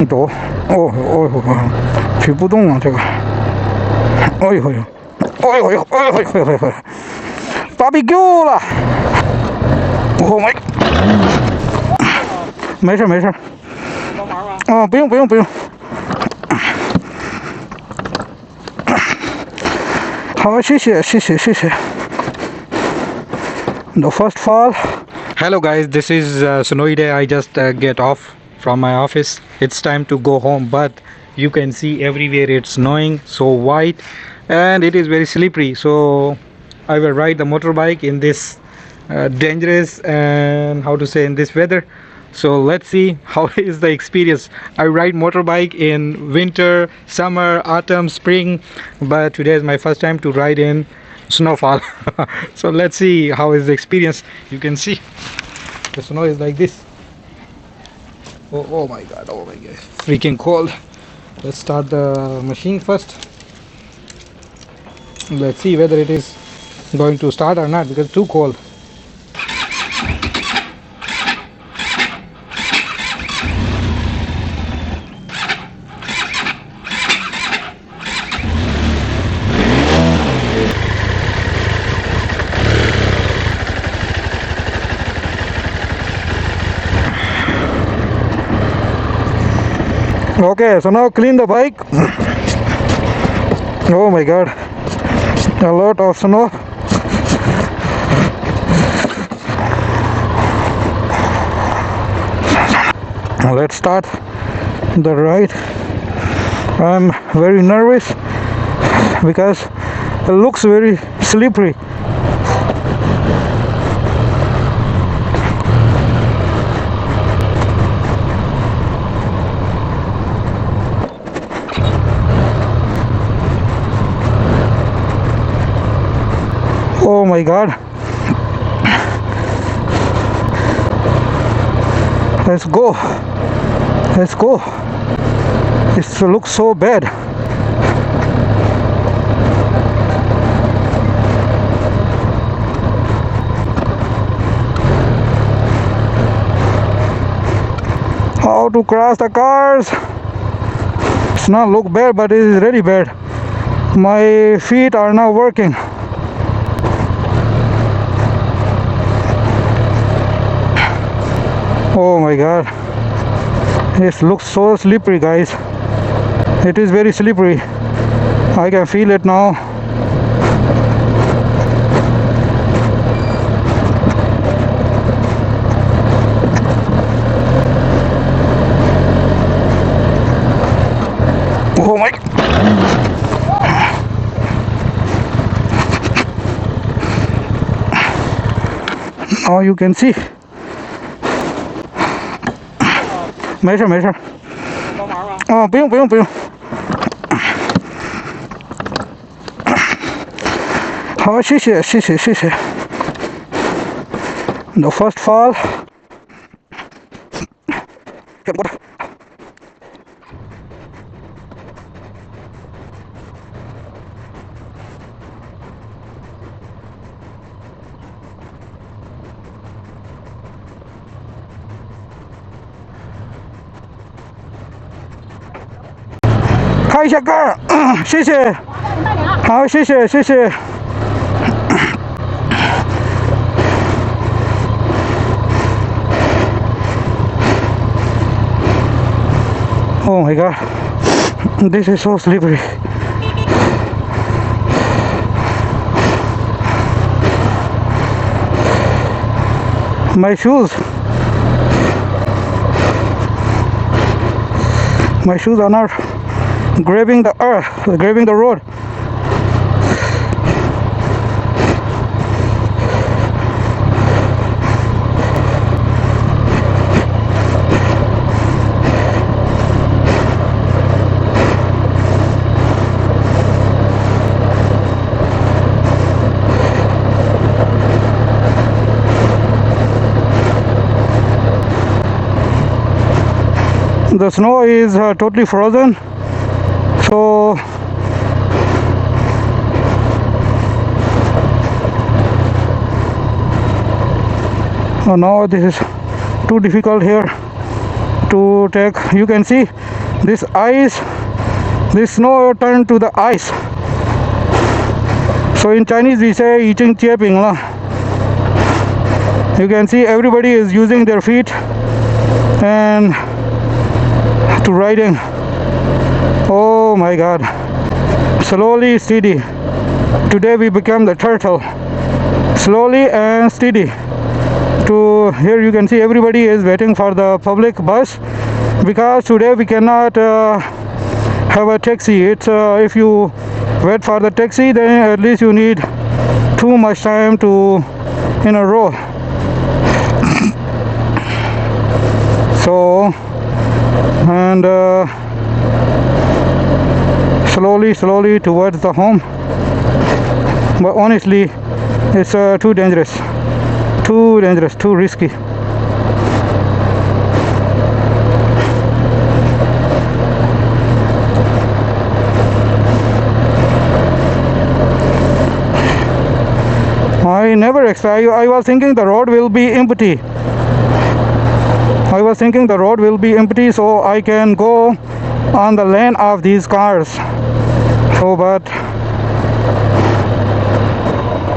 走，哦哦哦，举不动啊，这个，哎呦呦，哎呦呦，哎呦呦呦呦，barbecue 了，我没，没事没事，帮忙吗？啊，不用不用不用，好，谢谢谢谢谢谢。The first fall. Hello guys, this is snowy day. I just get off from my office. It's time to go home, but you can see everywhere it's snowing, so white, and it is very slippery. So I will ride the motorbike in this dangerous and how to say in this weather. So let's see how is the experience. I ride motorbike in winter, summer, autumn, spring, but today is my first time to ride in snowfall. So let's see how is the experience. You can see the snow is like this. Oh my god, oh my god, freaking cold. Let's start the machine first. Let's see whether it is going to start or not because it's too cold. Okay, so now clean the bike. Oh my god, a lot of snow. Let's start the ride. I'm very nervous because it looks very slippery. Oh my god. Let's go. Let's go. It looks so bad. How to cross the cars? It's not look bad, but it is really bad. My feet are not working. Oh my god, it looks so slippery, guys. It is very slippery. I can feel it now. Oh my, now you can see. 没事没事，帮忙吗？哦，不用不用不用。好，谢谢谢谢谢谢。The first fall. 开一下盖儿，谢谢。好，谢谢谢谢。Oh my god, this is so slippery. My shoes are not grabbing the earth, grabbing the road. The snow is totally frozen, so now this is too difficult here. to take. You can see this ice, this snow turned to the ice. So in Chinese we say 已经结冰了. You can see everybody is using their feet and to riding. Oh my God. Slowly, steady. Today we become the turtle. Slowly and steady. To here you can see everybody is waiting for the public bus because today we cannot have a taxi. It's if you wait for the taxi, then at least you need too much time to in a row. So and slowly towards the home. But honestly, it's too dangerous, too risky. I never expect. I was thinking the road will be empty. So I can go on the lane of these cars. So, but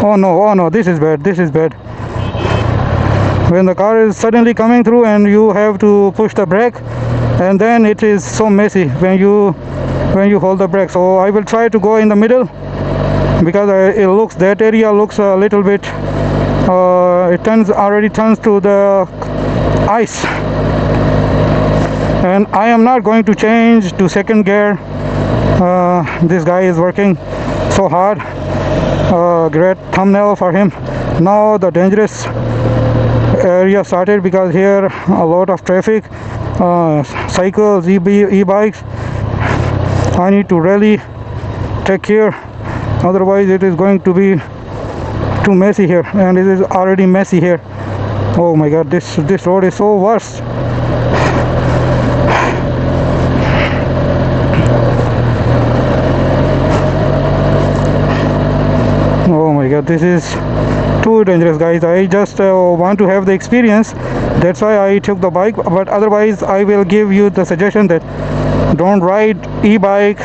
oh no, this is bad. When the car is suddenly coming through and you have to push the brake, and then it is so messy when you hold the brake. So I will try to go in the middle because that area looks a little bit it already turns to the ice, and I am not going to change to second gear. This guy is working so hard. Great thumbnail for him. Now the dangerous area started because here a lot of traffic, cycles, e-bikes. I need to really take care, otherwise it is going to be too messy here, and it is already messy here. Oh my God, this road is so worse. Oh my God, this is too dangerous, guys. I just want to have the experience. That's why I took the bike. But otherwise, I will give you the suggestion that don't ride e-bike,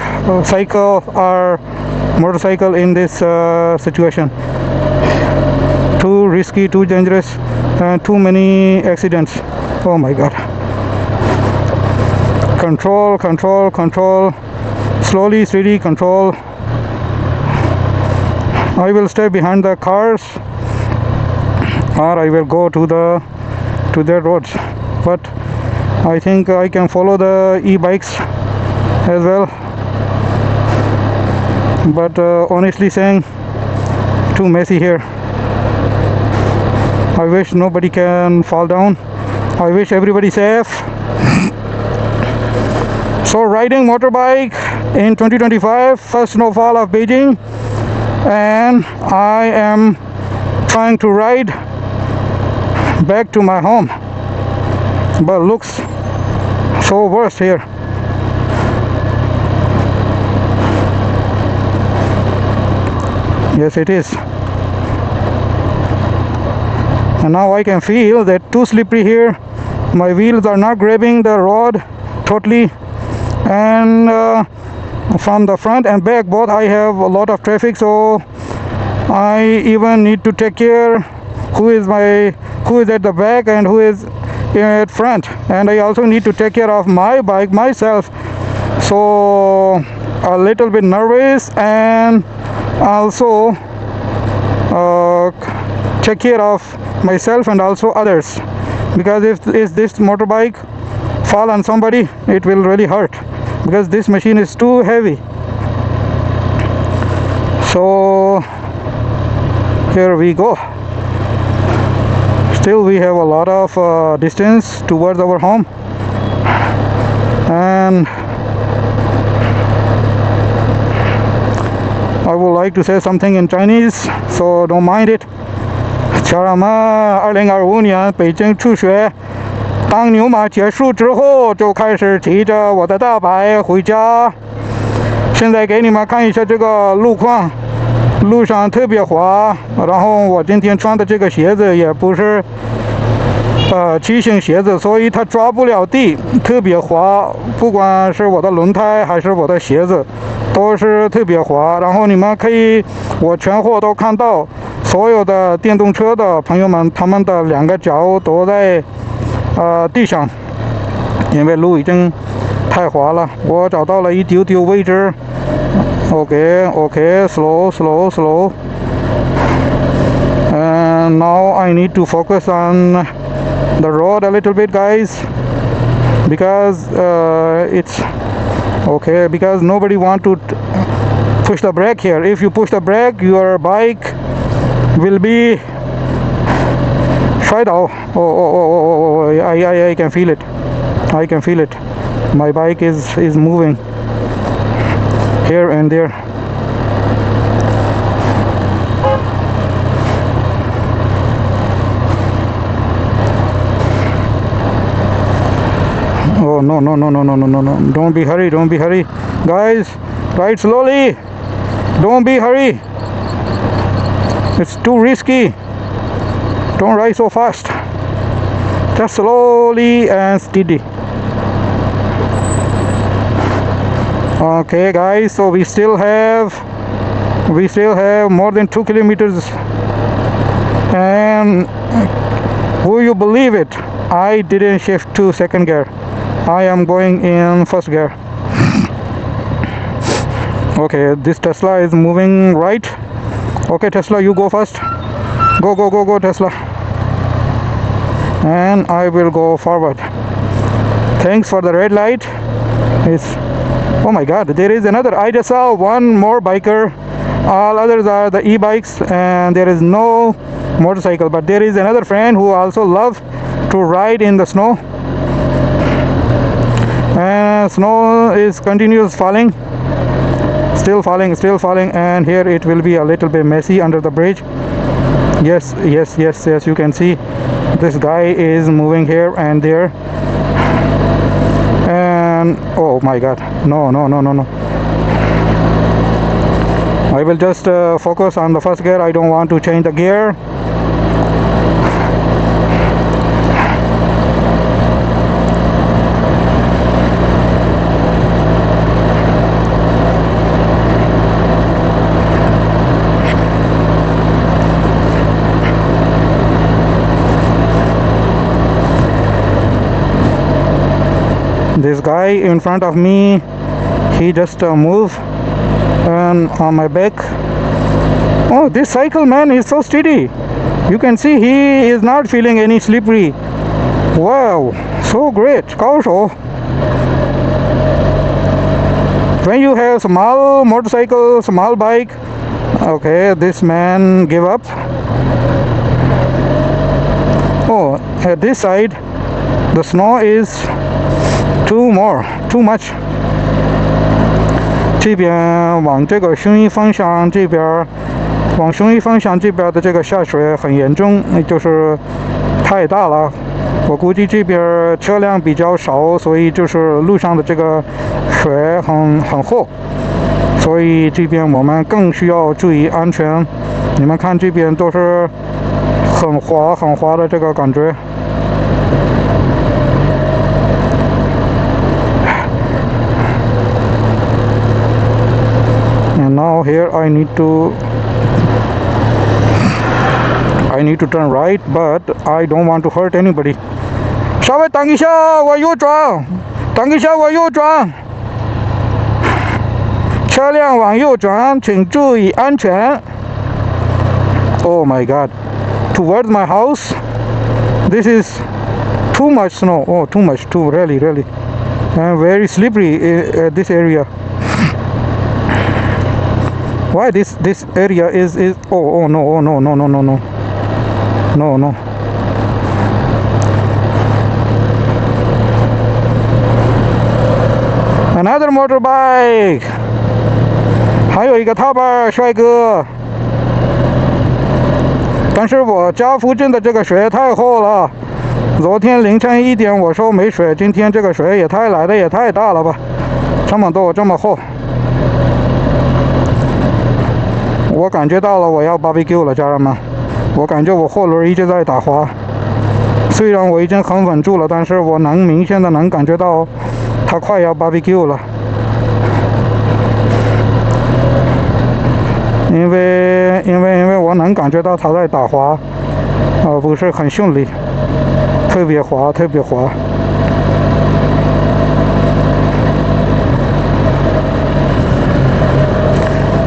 cycle, or motorcycle in this situation. Too risky, too dangerous, and too many accidents. Oh my God. Control. Slowly, steady, control. I will stay behind the cars, or I will go to their roads. But I think I can follow the e-bikes as well. But honestly saying, too messy here. I wish nobody can fall down. I wish everybody safe. So riding motorbike in 2025, first snowfall of Beijing, and I am trying to ride back to my home, but looks so worse here. Yes, it is. And now I can feel that too slippery here. My wheels are not grabbing the road totally, and from the front and back both I have a lot of traffic, so I even need to take care who is at the back and who is at front, and I also need to take care of my bike myself. So a little bit nervous, and also take care of myself and also others, because if this motorbike fall on somebody, it will really hurt, because this machine is too heavy. So here we go. Still we have a lot of distance towards our home, and I would like to say something in Chinese, so don't mind it. 家人们，2025年北京初雪，当牛马结束之后，就开始骑着我的大白回家。现在给你们看一下这个路况，路上特别滑，然后我今天穿的这个鞋子也不是骑行鞋子，所以它抓不了地，特别滑。不管是我的轮胎还是我的鞋子，都是特别滑。然后你们可以，我全货都看到，所有的电动车的朋友们，他们的两个脚都在地上，因为路已经太滑了。我找到了一丢丢位置。Okay, slow. And now I need to focus on the road a little bit, guys, because it's okay, because nobody want to push the brake here. If you push the brake, your bike will be slide out. Oh, I can feel it. My bike is moving here and there. Oh no, don't be hurry, guys, ride slowly, don't be hurry, it's too risky, don't ride so fast, just slowly and steady. Okay guys, so we still have more than 2 kilometers, and will you believe it, I didn't shift to second gear. I am going in first gear. Okay, this Tesla is moving right. Okay, Tesla, you go first. Go, Tesla. And I will go forward. Thanks for the red light. Oh my god, there is another. I just saw one more biker. All others are the e-bikes, and there is no motorcycle. But there is another friend who also loves to ride in the snow. And snow is continuous falling, still falling, and here it will be a little bit messy under the bridge. Yes, you can see this guy is moving here and there, and oh my god, no, I will just focus on the first gear. I don't want to change the gear. This guy in front of me, he just moved and on my back. Oh, this cycle man is so steady. You can see he is not feeling any slippery. Wow, so great, 高手. When you have small motorcycle, small bike, okay, this man give up. Oh, at this side, the snow is too much. 这边往这个雄一方向这边，往雄一方向这边的这个下水很严重，就是太大了。我估计这边车辆比较少，所以就是路上的这个水很厚，所以这边我们更需要注意安全。你们看这边都是很滑的这个感觉。And now here I need to turn right, but I don't want to hurt anybody. 稍微等一下，我右转。车辆往右转，请注意安全。Oh my god! Towards my house, this is too much snow. Oh, too much, really. And very slippery this area. Why this area is oh no. Another motorbike. 还有一个踏板帅哥。但是我家附近的这个水太厚了。昨天凌晨1点我说没水，今天这个水也来的也太大了吧，这么多这么厚。我感觉到了我要 barbecue 了，家人们，我感觉我后轮一直在打滑，虽然我已经很稳住了，但是我能明显的能感觉到它快要 barbecue 了，因为我能感觉到它在打滑，不是很顺利，特别滑，特别滑。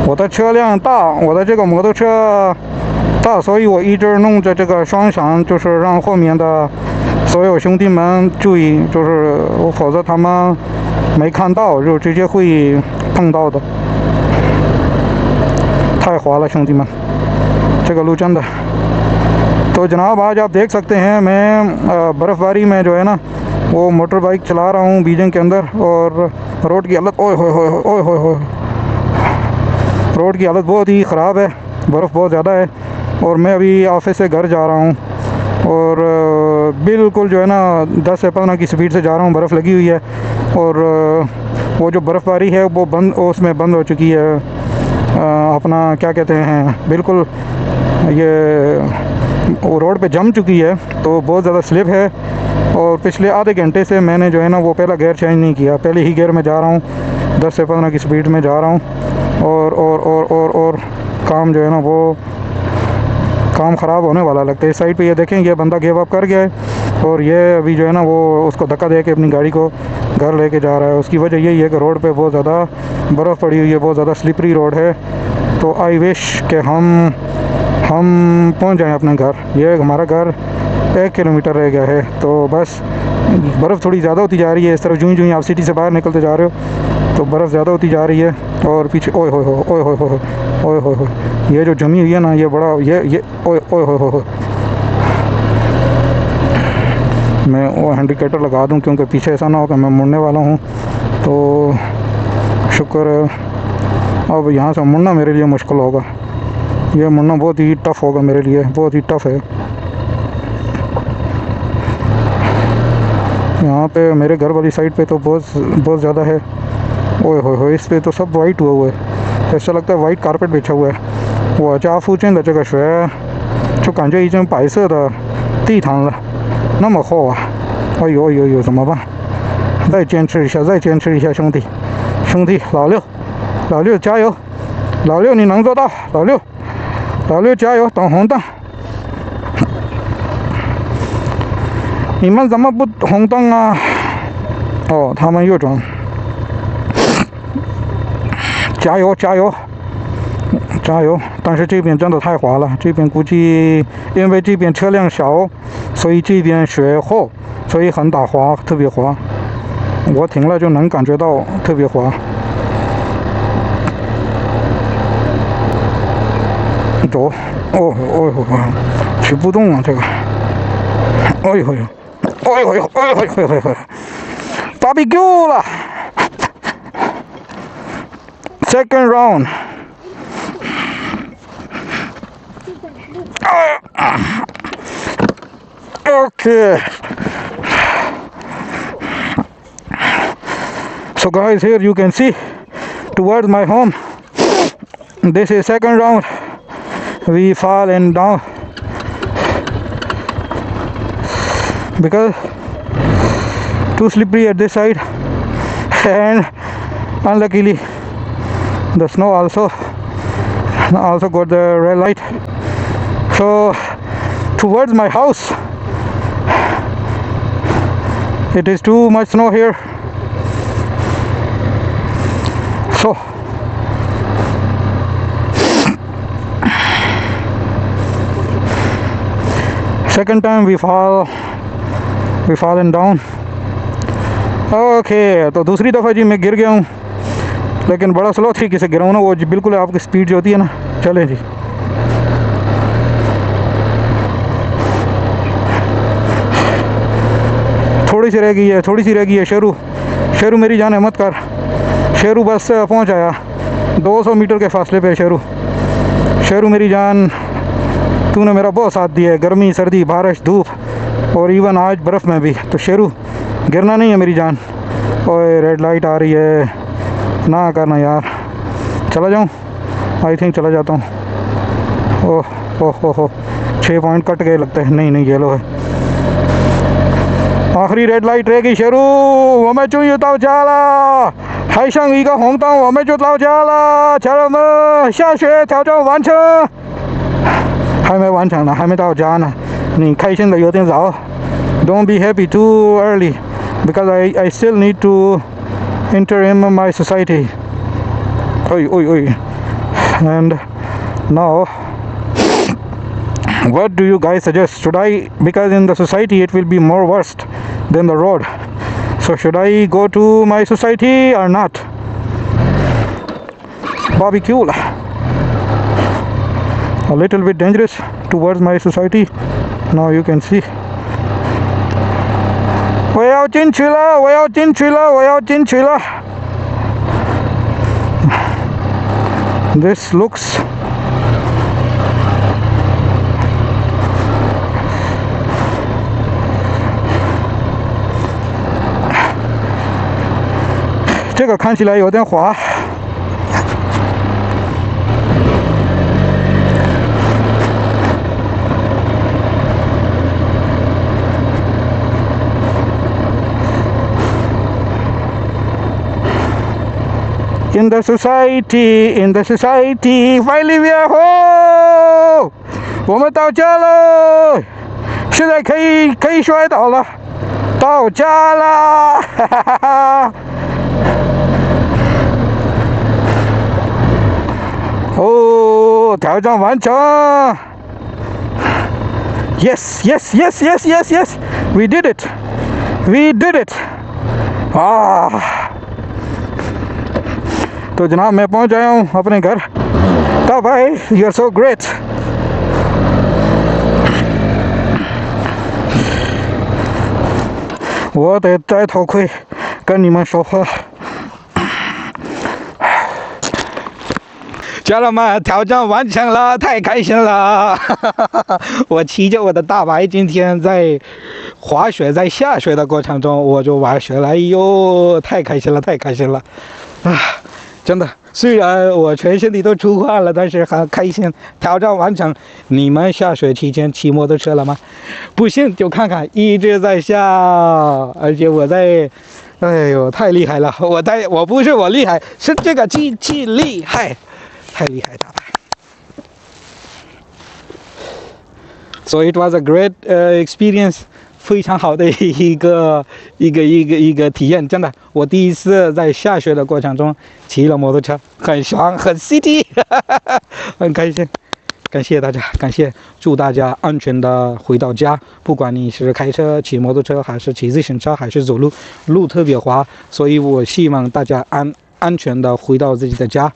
我的车辆大，我的这个摩托车大，所以我一直弄着这个双闪，就是让后面的所有兄弟们注意，就是否则他们没看到就直接会碰到的。太滑了，兄弟们，这个路真的。तो जनाब आज आप देख सकते हैं मैं बर्फ़बारी में जो है ना वो मोटर बाइक चला रहा हूँ बीजिंग के अंदर, और रोड की हालत ओए होए रोड की हालत बहुत ही ख़राब है, बर्फ़ बहुत ज़्यादा है। और मैं अभी ऑफिस से घर जा रहा हूँ और बिल्कुल जो है ना 10 से 15 की स्पीड से जा रहा हूँ, बर्फ़ लगी हुई है। और वो जो बर्फ़बारी है वो उसमें बंद हो चुकी है, अपना क्या कहते हैं, बिल्कुल ये वो रोड पे जम चुकी है, तो बहुत ज़्यादा स्लिप है। और पिछले आधे घंटे से मैंने जो है ना वो पहला गियर चेंज नहीं किया, पहले ही गियर में जा रहा हूँ, 10 से 15 की स्पीड में जा रहा हूँ। और काम जो है ना वो काम ख़राब होने वाला लगता है। इस साइड पे ये देखें, ये बंदा गिव अप कर गया है और ये अभी जो है ना वो उसको धक्का दे के अपनी गाड़ी को घर लेके जा रहा है। उसकी वजह यही है कि रोड पे बहुत ज़्यादा बर्फ़ पड़ी हुई है, बहुत ज़्यादा स्लिपरी रोड है। तो आई विश कि हम पहुंच जाएं अपने घर। ये हमारा घर 1 किलोमीटर रह गया है, तो बस बर्फ़ थोड़ी ज़्यादा होती जा रही है। इस तरफ यूँ यूँ आप सिटी से बाहर निकलते जा रहे हो तो बर्फ़ ज़्यादा होती जा रही है। और पीछे ओए हो ये जो जमी हुई है ना, ये बड़ा ये ओए हो मैं वो इंडिकेटर लगा दूं क्योंकि पीछे ऐसा ना हो कि मैं मुड़ने वाला हूं। तो शुक्र, अब यहाँ से मुड़ना मेरे लिए मुश्किल होगा, ये मुड़ना बहुत ही टफ़ होगा मेरे लिए, बहुत ही टफ़ है। यहाँ पे मेरे घर वाली साइड पे तो बहुत ज़्यादा है। ओए हो इस पे तो सब वाइट हुआ है, ऐसा लगता है वाइट कारपेट बिछा हुआ है। 我家附近的这个雪就感觉已经白色的地毯了，那么厚啊！哎呦，怎么办？再坚持一下，兄弟，老六加油，老六你能做到，老六加油，等红灯。你们怎么不红灯啊？哦，他们右转。加油！但是这边真的太滑了，这边估计因为这边车辆少，所以这边雪厚，所以很打滑，特别滑。我停了就能感觉到特别滑。走，举不动啊这个。哎呦 ，barbecue 了 ，second round。Okay. So guys, here you can see towards my home. This is second round. We fallen down because too slippery at this side, and unluckily the snow also got the red light. So towards my house, it is too much snow here. So second time we fallen down. Okay, तो दूसरी दफ़ा जी मैं गिर गया हूँ, लेकिन बड़ा slow तरीके से गिरा हूँ ना, वो बिल्कुल आपकी स्पीड जो होती है ना। चलें जी, थोड़ी सी रह गई है। शेरू मेरी जान हिम्मत कर, शेरू बस पहुंच आया, 200 मीटर के फासले पे। शेरू मेरी जान, तूने मेरा बहुत साथ दिया है, गर्मी सर्दी बारिश धूप और इवन आज बर्फ़ में भी। तो शेरू गिरना नहीं है मेरी जान। ओए रेड लाइट आ रही है, ना करना यार। चला जाऊँ? आई थिंक चला जाता हूँ। ओह 6 पॉइंट कट गए लगता है। नहीं ये लो है। ，Ahri red light regi sharu，我们终于到家了，还剩一个红灯，我们就到家了，家人们，下雪挑战完成，还没完成呢，还没到家呢，你开心的有点早 ，Don't be happy too early, because I still need to enter in my society. And now, what do you guys suggest? Should I, because in the society it will be more worst than the road, so should I go to my society or not? Barbecue, a little bit dangerous towards my society. Now you can see. 我要进去了，我要进去了，我要进去了。This looks这个看起来有点滑。In the society, finally we are home. 我们到家了，现在可以摔倒了，到家了，哈哈哈哈。哦，挑战完成。Yes, yes, yes, yes, yes, yes. We did it. We did it. 啊。तो जनाब मैं पहुंच आया हूँ अपने घर। तो भाई you are so great it was a great experience. 非常好的一个体验，真的，我第一次在下雪的过程中骑了摩托车，很爽，很 city， 很开心。感谢大家，感谢，祝大家安全的回到家。不管你是开车、骑摩托车，还是骑自行车，还是走路，路特别滑，所以我希望大家安全的回到自己的家。